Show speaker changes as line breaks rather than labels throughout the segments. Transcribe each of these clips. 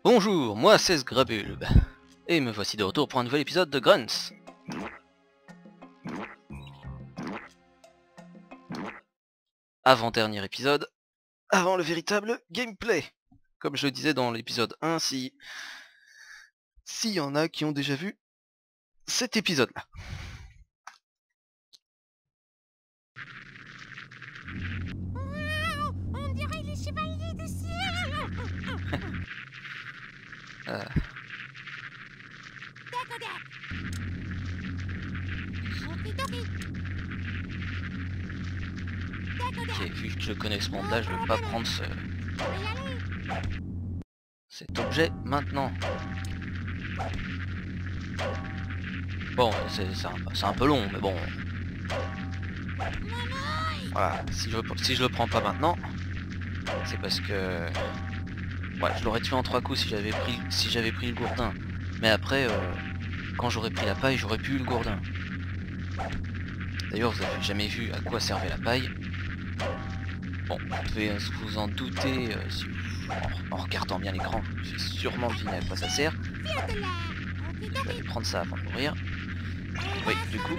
Bonjour, moi c'est Sgrabulb, et me voici de retour pour un nouvel épisode de Grunts. Avant-dernier épisode, avant le véritable gameplay. Comme je le disais dans l'épisode 1, s'il y en a qui ont déjà vu cet épisode-là.
On dirait les chevaliers du ciel.
Ok, vu que je connais ce monde-là, je vais pas prendre cet objet maintenant. Bon, c'est un peu long, mais bon. Voilà, si je le prends pas maintenant, c'est parce que... Ouais, je l'aurais tué en 3 coups si j'avais pris le gourdin. Mais après, quand j'aurais pris la paille, j'aurais pu le gourdin. D'ailleurs, vous avez jamais vu à quoi servait la paille. Bon, vous pouvez vous en douter en regardant bien l'écran, vous pouvez sûrement deviner à quoi ça sert. Je vais aller prendre ça avant de mourir. Oui, du coup,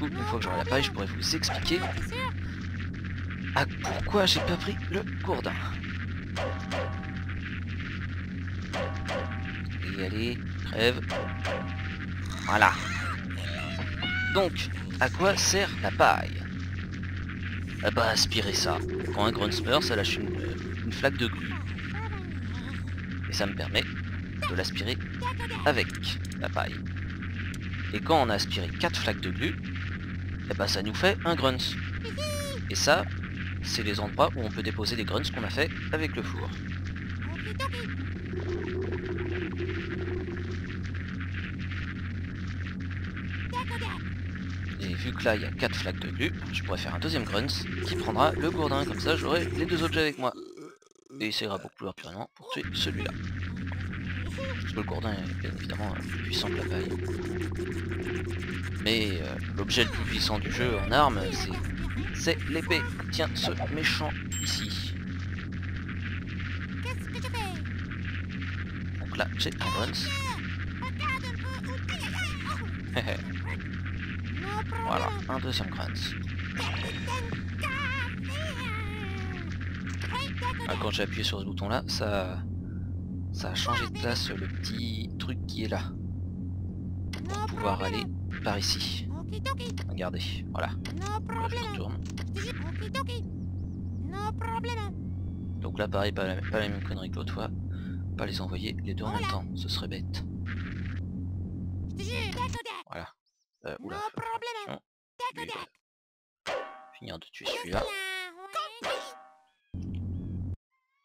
une fois que j'aurai la paille, je pourrais vous expliquer pourquoi j'ai pas pris le gourdin. Allez, crève. Voilà. Donc, à quoi sert la paille? Ah bah, aspirer ça. Quand un Grunts meurt, ça lâche une flaque de glu. Et ça me permet de l'aspirer avec la paille. Et quand on a aspiré 4 flaques de glu, et bah ça nous fait un Grunts. Et ça, c'est les endroits où on peut déposer les Grunts qu'on a fait avec le four. Et vu que là il y a 4 flaques de glu, je pourrais faire un deuxième Grunts qui prendra le gourdin, comme ça j'aurai les deux objets avec moi. Et il sera beaucoup plus rapidement pour tuer celui-là. Parce que le gourdin est bien évidemment plus puissant que la paille. Mais l'objet le plus puissant du jeu en arme, c'est l'épée. Tiens, ce méchant ici. Donc là, j'ai un Grunts. Voilà, un deuxième Grunts. Ah, quand j'ai appuyé sur ce bouton là, ça a changé de place le petit truc qui est là. Pour pouvoir aller par ici. Regardez, voilà. Là, je retourne. Donc là pareil, pas la même connerie que l'autre fois. Pas les envoyer les deux en même temps, ce serait bête. Voilà. Oula, attention. Lui, finir de tuer celui-là.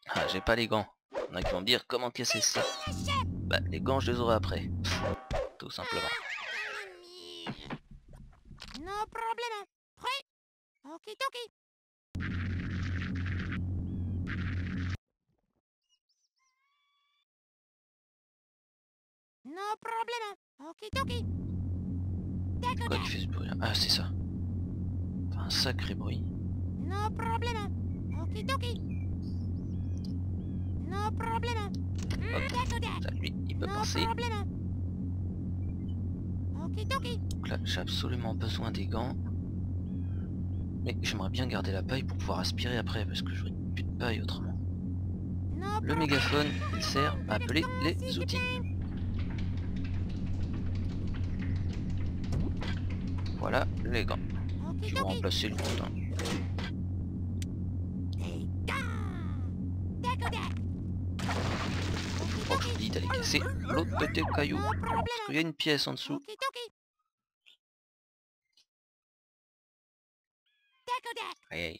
Ah, j'ai pas les gants. Il y en a qui vont me dire comment casser ça. Bah, les gants je les aurai après. Tout simplement. Quoi qui fait ce bruit là? Ah, c'est ça. C'est un sacré bruit. Hop, ça, lui, il peut passer. Donc là, j'ai absolument besoin des gants. Mais j'aimerais bien garder la paille pour pouvoir aspirer après, parce que j'aurais plus de paille autrement. Le mégaphone, il sert à appeler les outils. Voilà les gants qui vont remplacer le gourdin. Faut que je vous dis d'aller casser l'autre côté caillou. Parce qu'il y a une pièce en dessous. Aïe.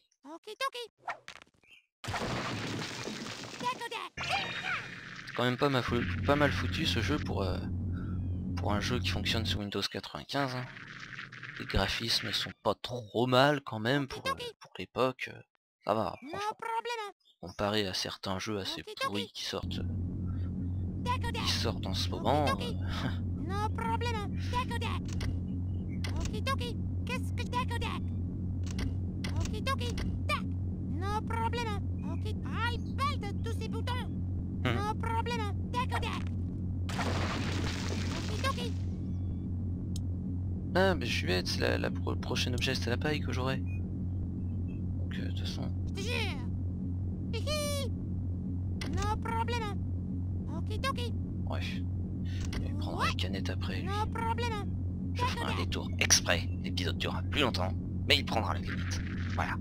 C'est quand même pas mal foutu ce jeu pour un jeu qui fonctionne sur Windows 95. Hein. Les graphismes sont pas trop mal quand même pour l'époque. Ça va, franchement. Comparé à certains jeux assez pourris qui sortent en ce moment.
boutons. No problème. Tac, tac. Okidoki.
Ah mais je suis bête, c'est le prochain objet c'est la paille que j'aurai. Donc de toute façon...
Je te jure. Hihi. No problème. Okidoki.
Bref. Je vais prendre la canette après lui.
No problème.
Je ferai un détour exprès. L'épisode durera plus longtemps, mais il prendra la limite. Voilà.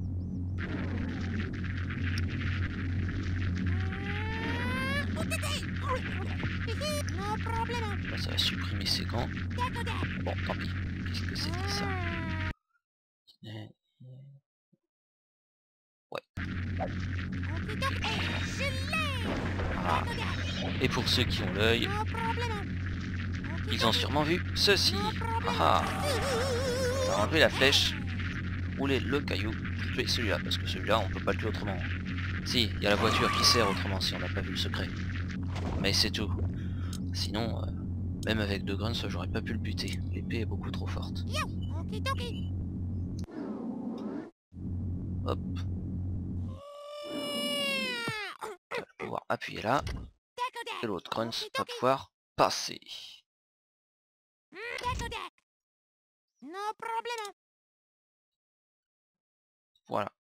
No problème.
Là, ça va supprimer ses gants. Bon, tant pis. Qu'est-ce que c'était ça? Ouais. Ah. Et pour ceux qui ont l'œil, ils ont sûrement vu ceci. Ah ah. Ça va enlever la flèche, rouler le caillou, tuer celui-là, parce que celui-là on peut pas le tuer autrement. Si, il y a la voiture qui sert autrement si on n'a pas vu le secret. Mais c'est tout. Sinon, même avec 2 grunts, j'aurais pas pu le buter. L'épée est beaucoup trop forte. Hop. On va pouvoir appuyer là. Et l'autre grunt va pouvoir passer.
No problème.
Voilà.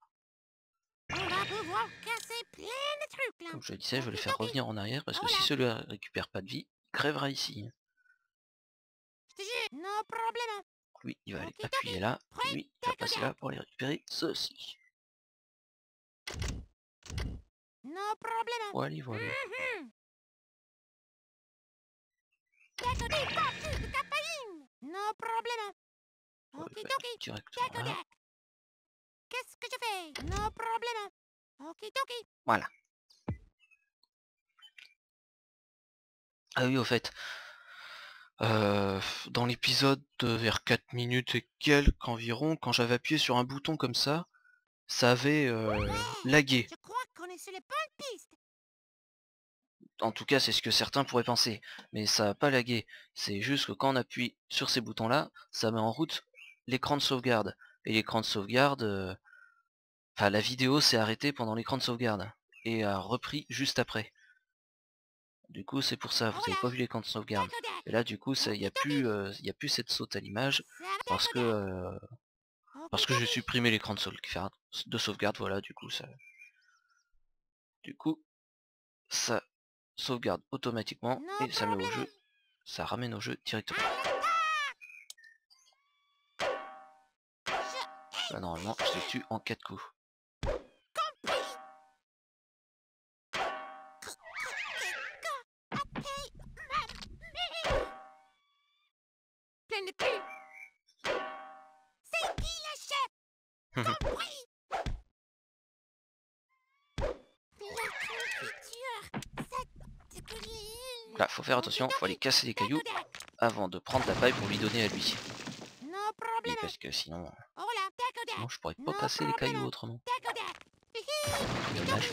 On va pouvoir casser plein de trucs là.
Comme je le disais, je vais le faire revenir en arrière parce que si celui-là récupère pas de vie, il crèvera ici.
Je te jure. No problème.
Lui, il va aller appuyer là. Et lui, il va passer là pour aller récupérer ceci.
No problème.
Voilà, voilà.
No problème. Okidoki.
Directement là.
Qu'est-ce que je fais? No problème. Okidoki.
Voilà. Ah oui, au fait. Dans l'épisode vers 4 minutes et quelques environ, quand j'avais appuyé sur un bouton comme ça avait lagué.
Je crois qu'on est sur les bonnes pistes.
En tout cas, c'est ce que certains pourraient penser. Mais ça n'a pas lagué. C'est juste que quand on appuie sur ces boutons-là, ça met en route l'écran de sauvegarde. Et l'écran de sauvegarde... Enfin, la vidéo s'est arrêtée pendant l'écran de sauvegarde. Et a repris juste après. Du coup, c'est pour ça, vous n'avez pas vu l'écran de sauvegarde. Et là, du coup, il n'y a plus cette saute à l'image. Parce que j'ai supprimé l'écran de sauvegarde, voilà, du coup, ça sauvegarde automatiquement et ça met au jeu, ça ramène au jeu directement. Là, normalement, je les tue en 4 coups.
Plein de cul. C'est qui le chef? Compris.
Là, faut faire attention, faut aller casser les cailloux avant de prendre la paille pour lui donner à lui. Et parce que sinon je pourrais pas casser les cailloux autrement. Dommage.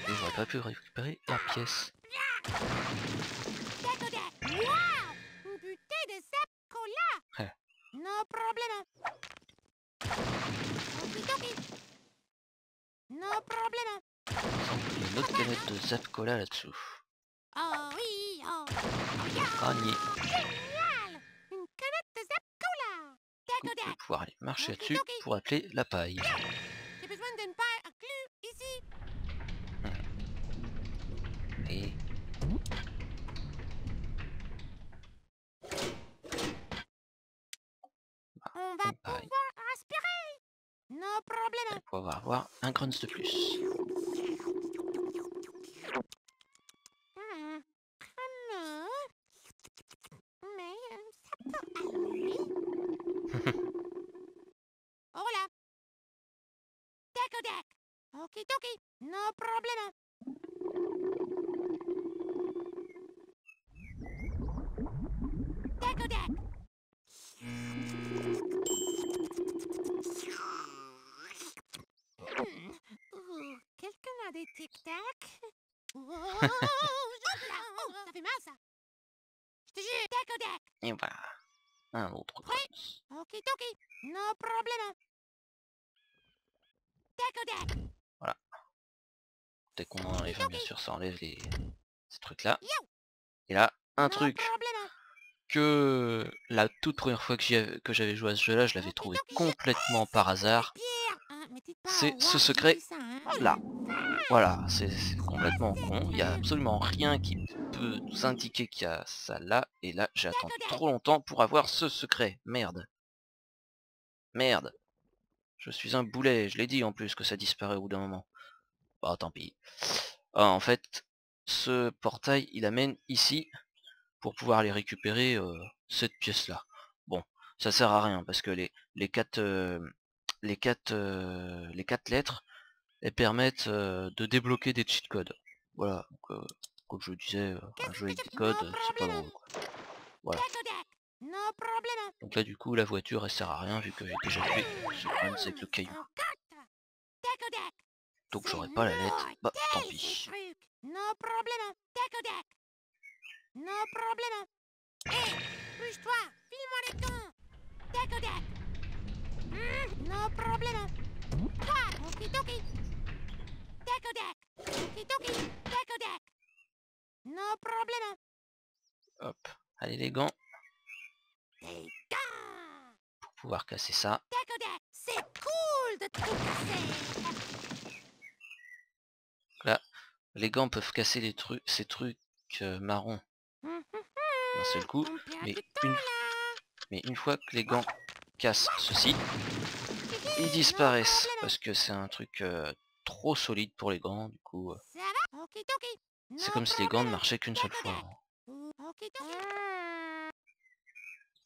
Et j'aurais pas pu récupérer la pièce.
Une bouteille de sap cola.
Ouais.
No problème. No problème.
Il y a une autre canette de Zap Cola là-dessous.
Oh oui, oh.
Gagné.
Génial. Une canette de Zap Cola.
Du coup, je vais pouvoir aller marcher là-dessus pour appeler la paille.
J'ai besoin d'une paille à clous ici.
Et...
On va pouvoir aspirer. No problème.
On va avoir un grunt de plus.
Mais ça peut aller. Oh là. Tac. Okidoki. No problème. Tac. Quelqu'un a des tic-tac? Oh, ça fait mal ça. Je te jure, tac.
Et voilà. Un autre grunt.
Okidoki. No problème. Tac.
Voilà. dès qu'on enlève, bien sûr, ça enlève ces trucs-là. Et là, un truc que la toute première fois que j'avais joué à ce jeu-là, je l'avais trouvé complètement par hasard. C'est ce secret là. Voilà, c'est complètement con. Il n'y a absolument rien qui peut nous indiquer qu'il y a ça là. Et là, j'ai attendu trop longtemps pour avoir ce secret. Merde. Merde. Je suis un boulet. Je l'ai dit en plus que ça disparaît au bout d'un moment. Bah tant pis. Ah, en fait, ce portail, il amène ici pour pouvoir aller récupérer cette pièce-là. Bon, ça sert à rien parce que les quatre lettres, elles permettent de débloquer des cheat codes. Voilà, donc, comme je le disais, un jeu avec des codes, c'est pas drôle, quoi. Voilà. Donc là du coup la voiture elle sert à rien vu que j'ai déjà fait ce problème avec le caillou. Donc j'aurais pas la lettre, bah tant pis.
Bouge-toi, file-moi les cons. Tac-o-dac. No problème. Toi, okidoki. Tac-o-dac. Okidoki. Tac-o-dac. No problème.
Hop, allez les gants, pour pouvoir casser ça.
Tac-o-dac. C'est cool de tout casser.
Là, les gants peuvent casser les trucs, ces trucs marrons d'un seul coup, mais une fois que les gants cassent ceci, ils disparaissent parce que c'est un truc trop solide pour les gants. Du coup, c'est comme si les gants ne marchaient qu'une seule fois.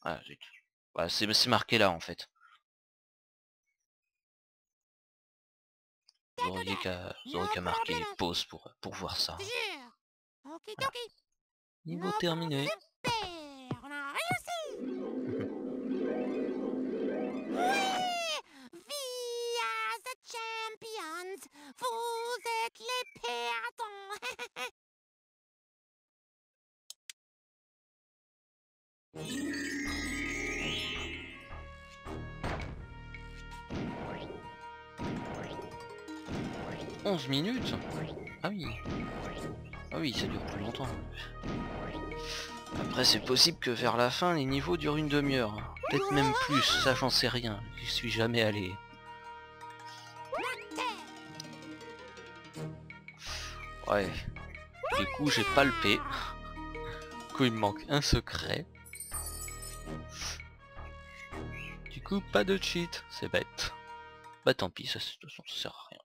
Ah, zut. Voilà, c'est marqué là en fait. Vous auriez qu'à marquer pause pour voir ça. Voilà. Niveau terminé.
On a réussi. We are the champions. Vous êtes les perdants.
11 minutes. Ah oui. Ah oui, ça dure plus longtemps. Après c'est possible que vers la fin les niveaux durent une demi-heure. Peut-être même plus, ça j'en sais rien. J'y suis jamais allé. Ouais. Du coup j'ai palpé. Du coup il me manque un secret. Du coup pas de cheat, c'est bête. Bah tant pis, ça de toute façon ça sert à rien.